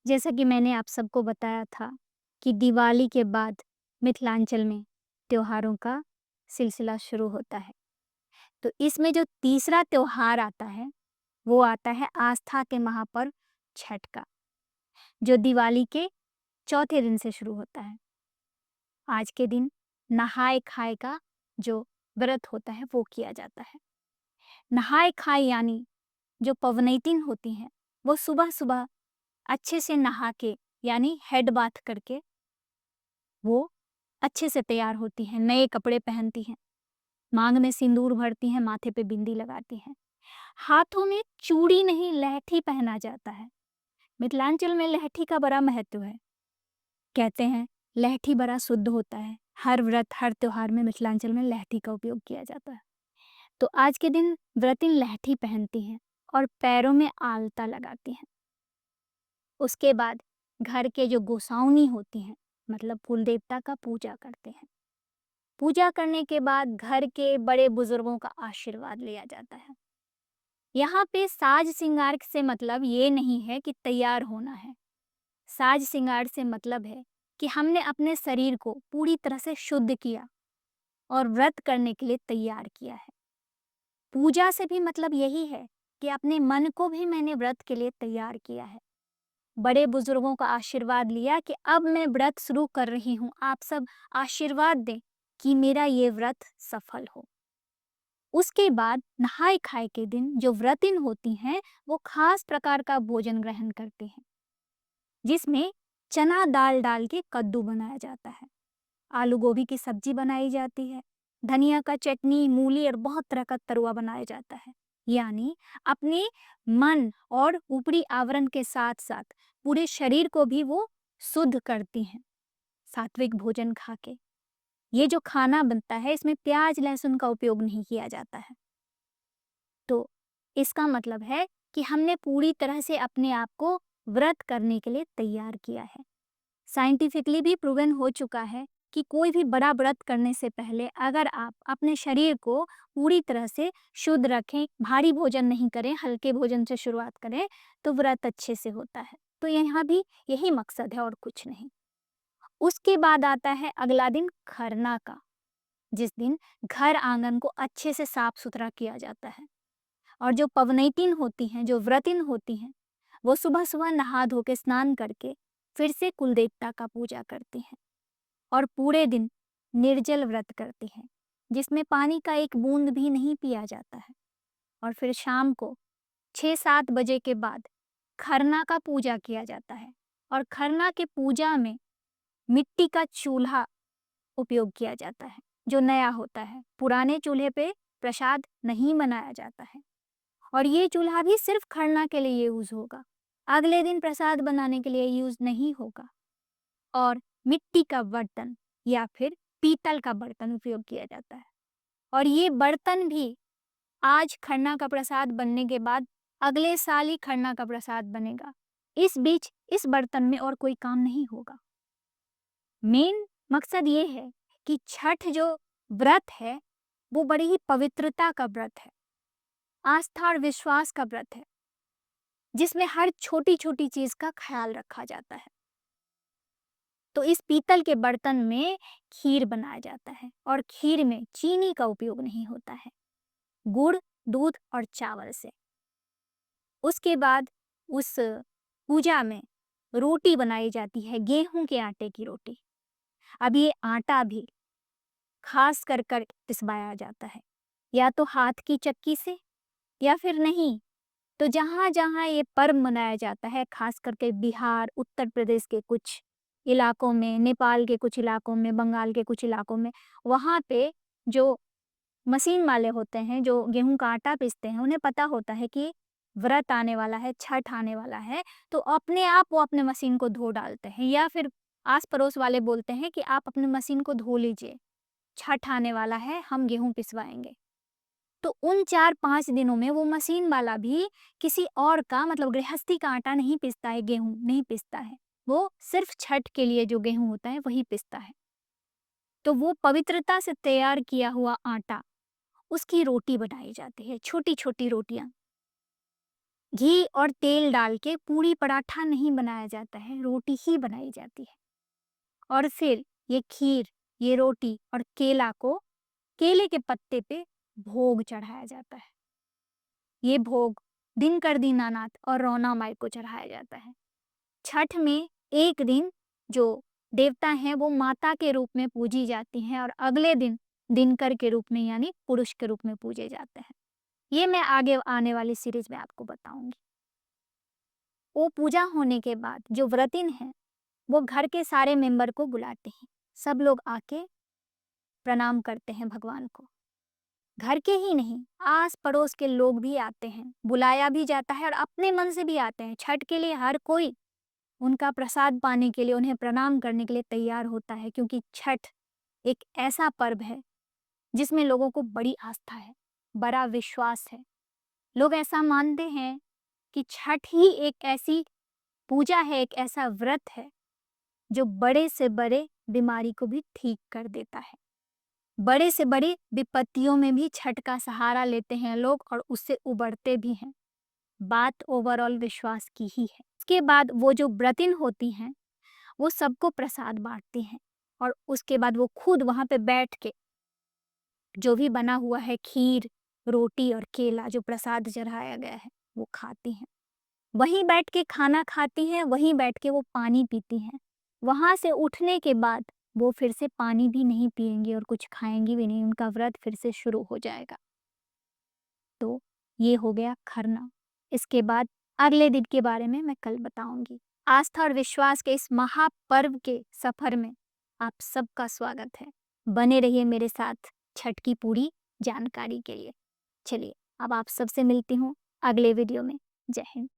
जैसा कि मैंने आप सबको बताया था कि दिवाली के बाद मिथिलांचल में त्योहारों का सिलसिला शुरू होता है। तो इसमें जो तीसरा त्योहार आता है, वो आता है आस्था के महापर्व छठ का, जो दिवाली के चौथे दिन से शुरू होता है। आज के दिन नहाए-खाए का जो व्रत होता है, वो किया जाता है। नहाए-खाए यानी जो पवनैतिन होती हैं, वो सुबह-सुबह अच्छे से नहा के यानी हेड बाथ करके वो अच्छे से तैयार होती हैं, नए कपड़े पहनती हैं, मांग में सिंदूर भरती हैं, माथे पे बिंदी लगाती हैं। हाथों में चूड़ी नहीं, लहठी पहना जाता है। मिथिलांचल में लहठी का बड़ा महत्व है। कहते हैं लहठी बड़ा शुद्ध होता है। हर व्रत, हर त्योहार में मिथिलांचल में लहठी का उपयोग किया जाता है। तो आज के दिन व्रतिन लहठी पहनती हैं और पैरों में आलता लगाती हैं। उसके बाद घर के जो गोसाउनी होती हैं, मतलब कुल देवता का पूजा करते हैं। पूजा करने के बाद घर के बड़े बुजुर्गों का आशीर्वाद लिया जाता है। यहाँ पे साज श्रृंगार से मतलब ये नहीं है कि तैयार होना है। साज श्रृंगार से मतलब है कि हमने अपने शरीर को पूरी तरह से शुद्ध किया और व्रत करने के लिए तैयार किया है। पूजा से भी मतलब यही है कि अपने मन को भी मैंने व्रत के लिए तैयार किया है। बड़े बुजुर्गों का आशीर्वाद लिया कि अब मैं व्रत शुरू कर रही हूँ, आप सब आशीर्वाद दें कि मेरा ये व्रत सफल हो। उसके बाद नहाय खाए के दिन जो व्रतिन होती हैं, वो खास प्रकार का भोजन ग्रहण करते हैं, जिसमें चना दाल डाल के कद्दू बनाया जाता है, आलू गोभी की सब्जी बनाई जाती है, धनिया का चटनी, मूली और बहुत तरह का तरुआ बनाया जाता है। यानी अपने मन और ऊपरी आवरण के साथ साथ पूरे शरीर को भी वो शुद्ध करती हैं सात्विक भोजन खा के। ये जो खाना बनता है, इसमें प्याज लहसुन का उपयोग नहीं किया जाता है। तो इसका मतलब है कि हमने पूरी तरह से अपने आप को व्रत करने के लिए तैयार किया है। साइंटिफिकली भी प्रूवन हो चुका है कि कोई भी बड़ा व्रत करने से पहले अगर आप अपने शरीर को पूरी तरह से शुद्ध रखें, भारी भोजन नहीं करें, हल्के भोजन से शुरुआत करें, तो व्रत अच्छे से होता है। तो यहाँ भी यही मकसद है और कुछ नहीं। उसके बाद आता है अगला दिन खरना का, जिस दिन घर आंगन को अच्छे से साफ सुथरा किया जाता है और जो पवनैतिन होती हैं, जो व्रतिन होती हैं, वो सुबह सुबह नहा धो के स्नान करके फिर से कुल देवता का पूजा करती हैं और पूरे दिन निर्जल व्रत करती हैं, जिसमें पानी का एक बूंद भी नहीं पिया जाता है। और फिर शाम को 6-7 बजे के बाद खरना का पूजा किया जाता है और खरना के पूजा में मिट्टी का चूल्हा उपयोग किया जाता है, जो नया होता है। पुराने चूल्हे पे प्रसाद नहीं बनाया जाता है और ये चूल्हा भी सिर्फ खरना के लिए यूज होगा, अगले दिन प्रसाद बनाने के लिए यूज नहीं होगा। और मिट्टी का बर्तन या फिर पीतल का बर्तन उपयोग किया जाता है और ये बर्तन भी आज खरना का प्रसाद बनने के बाद अगले साल ही खरना का प्रसाद बनेगा। इस बीच इस बर्तन में और कोई काम नहीं होगा। मेन मकसद ये है कि छठ जो व्रत है, वो बड़ी ही पवित्रता का व्रत है, आस्था और विश्वास का व्रत है, जिसमें हर छोटी छोटी चीज का ख्याल रखा जाता है। तो इस पीतल के बर्तन में खीर बनाया जाता है और खीर में चीनी का उपयोग नहीं होता है, गुड़, दूध और चावल से। उसके बाद उस पूजा में रोटी बनाई जाती है, गेहूं के आटे की रोटी। अब ये आटा भी खास कर पिसवाया जाता है, या तो हाथ की चक्की से या फिर नहीं तो जहाँ जहाँ ये पर्व मनाया जाता है, खास करके बिहार, उत्तर प्रदेश के कुछ इलाकों में, नेपाल के कुछ इलाकों में, बंगाल के कुछ इलाकों में, वहाँ पे जो मशीन वाले होते हैं, जो गेहूं का आटा पीसते हैं, उन्हें पता होता है कि व्रत आने वाला है, छठ आने वाला है, तो अपने आप वो अपने मशीन को धो डालते हैं या फिर आस पड़ोस वाले बोलते हैं कि आप अपने मशीन को धो लीजिए, छठ आने वाला है, हम गेहूं पिसवाएंगे। तो उन 4-5 दिनों में वो मशीन वाला भी किसी और का मतलब गृहस्थी का आटा नहीं पीसता है, गेहूं नहीं पीसता है, वो सिर्फ छठ के लिए जो गेहूं होता है वही पीसता है। तो वो पवित्रता से तैयार किया हुआ आटा, उसकी रोटी बनाई जाती है, छोटी छोटी रोटियां। घी और तेल डाल के पूड़ी पराठा नहीं बनाया जाता है, रोटी ही बनाई जाती है। और फिर ये खीर, ये रोटी और केला को केले के पत्ते पे भोग चढ़ाया जाता है। ये भोग दिनकर दीनानाथ और रौना माई को चढ़ाया जाता है। छठ में एक दिन जो देवता हैं वो माता के रूप में पूजी जाती हैं और अगले दिन दिनकर के रूप में यानी पुरुष के रूप में पूजे जाते हैं। ये मैं आगे आने वाली सीरीज में आपको बताऊंगी। वो पूजा होने के बाद जो व्रतिन हैं वो घर के सारे मेंबर को बुलाते हैं। सब लोग आके प्रणाम करते हैं भगवान को। घर के ही नहीं, आस पड़ोस के लोग भी आते हैं, बुलाया भी जाता है और अपने मन से भी आते हैं। छठ के लिए हर कोई उनका प्रसाद पाने के लिए, उन्हें प्रणाम करने के लिए तैयार होता है, क्योंकि छठ एक ऐसा पर्व है जिसमें लोगों को बड़ी आस्था है, बड़ा विश्वास है। लोग ऐसा मानते हैं कि छठ ही एक ऐसी पूजा है, एक ऐसा व्रत है जो बड़े से बड़े बीमारी को भी ठीक कर देता है। बड़े से बड़ी विपत्तियों में भी छठ का सहारा लेते हैं लोग और उससे उबरते भी हैं। बात ओवरऑल विश्वास की ही है। उसके बाद वो जो व्रतिन होती हैं वो सबको प्रसाद बांटती हैं और उसके बाद वो खुद वहां पे बैठ के जो भी बना हुआ है खीर, रोटी और केला जो प्रसाद चढ़ाया गया है वो खाती हैं। वहीं बैठ के खाना खाती हैं, वहीं बैठ के वो पानी पीती हैं। वहां से उठने के बाद वो फिर से पानी भी नहीं पिएंगी और कुछ खाएंगी भी नहीं, उनका व्रत फिर से शुरू हो जाएगा। तो ये हो गया खरना। इसके बाद अगले दिन के बारे में मैं कल बताऊंगी। आस्था और विश्वास के इस महापर्व के सफर में आप सबका स्वागत है। बने रहिए मेरे साथ छठ की पूरी जानकारी के लिए। चलिए अब आप सबसे मिलती हूँ अगले वीडियो में। जय हिंद।